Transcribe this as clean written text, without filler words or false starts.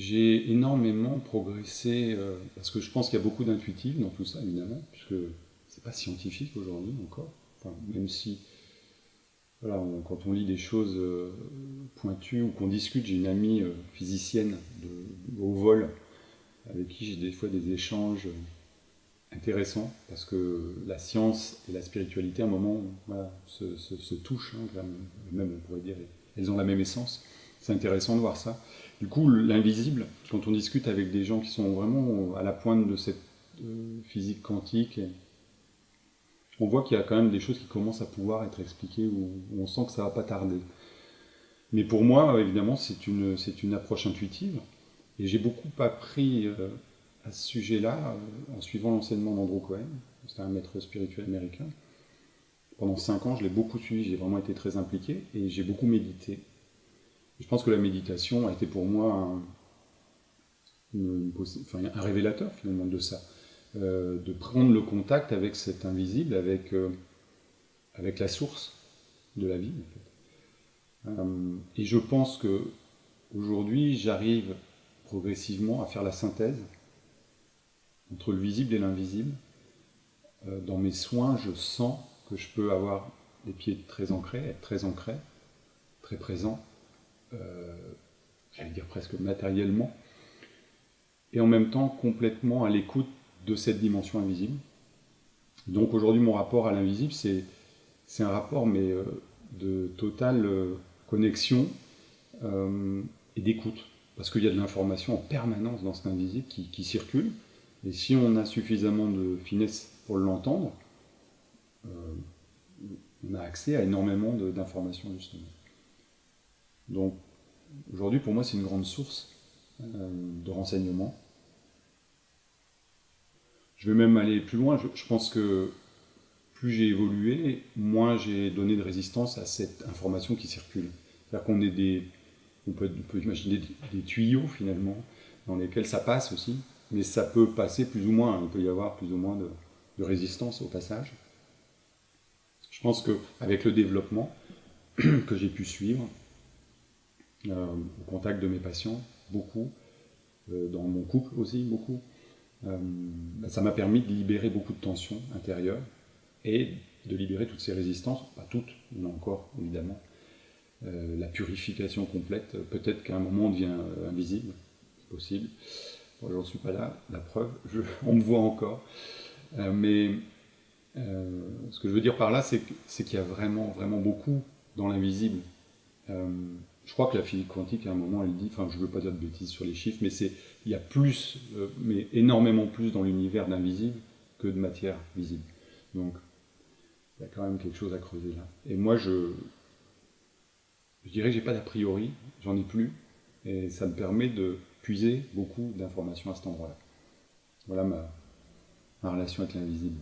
J'ai énormément progressé, parce que je pense qu'il y a beaucoup d'intuitif dans tout ça, évidemment, puisque c'est pas scientifique aujourd'hui encore. Enfin, même si, voilà, quand on lit des choses pointues ou qu'on discute, j'ai une amie physicienne au vol avec qui j'ai des fois des échanges intéressants, parce que la science et la spiritualité, à un moment, voilà, se touchent, hein, même on pourrait dire, elles ont la même essence. C'est intéressant de voir ça. Du coup, l'invisible, quand on discute avec des gens qui sont vraiment à la pointe de cette physique quantique, on voit qu'il y a quand même des choses qui commencent à pouvoir être expliquées, où on sent que ça va pas tarder. Mais pour moi, évidemment, c'est une approche intuitive. Et j'ai beaucoup appris à ce sujet-là en suivant l'enseignement d'Andrew Cohen. C'était un maître spirituel américain. Pendant 5 ans, je l'ai beaucoup suivi, j'ai vraiment été très impliqué et j'ai beaucoup médité. Et je pense que la méditation a été pour moi un révélateur finalement de ça. De prendre le contact avec cet invisible, avec la source de la vie. En fait. Et je pense que aujourd'hui, j'arrive progressivement à faire la synthèse entre le visible et l'invisible. Dans mes soins, je sens que je peux avoir les pieds très ancrés, être très ancré, très présent, j'allais dire presque matériellement, et en même temps complètement à l'écoute de cette dimension invisible. Donc aujourd'hui, mon rapport à l'invisible, c'est un rapport mais de totale connexion et d'écoute, parce qu'il y a de l'information en permanence dans cet invisible qui circule, et si on a suffisamment de finesse pour l'entendre, on a accès à énormément d'informations justement. Donc aujourd'hui, pour moi, c'est une grande source de renseignements. Je vais même aller plus loin. Je pense que plus j'ai évolué, moins j'ai donné de résistance à cette information qui circule. C'est-à-dire on peut imaginer des tuyaux finalement, dans lesquels ça passe aussi, mais ça peut passer plus ou moins, il peut y avoir plus ou moins de résistance au passage. Je pense qu'avec le développement que j'ai pu suivre, au contact de mes patients, beaucoup, dans mon couple aussi, beaucoup, ça m'a permis de libérer beaucoup de tensions intérieures et de libérer toutes ces résistances, pas toutes, il y en a encore évidemment. La purification complète, peut-être qu'à un moment on devient invisible, c'est possible. Bon, j'en suis pas là, la preuve, on me voit encore. Mais ce que je veux dire par là, c'est qu'il y a vraiment, vraiment beaucoup dans l'invisible. Je crois que la physique quantique, à un moment, elle dit, enfin, je ne veux pas dire de bêtises sur les chiffres, mais il y a plus, mais énormément plus dans l'univers d'invisible que de matière visible. Donc, il y a quand même quelque chose à creuser là. Et moi, je dirais que j'ai pas d'a priori, j'en ai plus, et ça me permet de puiser beaucoup d'informations à cet endroit-là. Voilà ma relation avec l'invisible.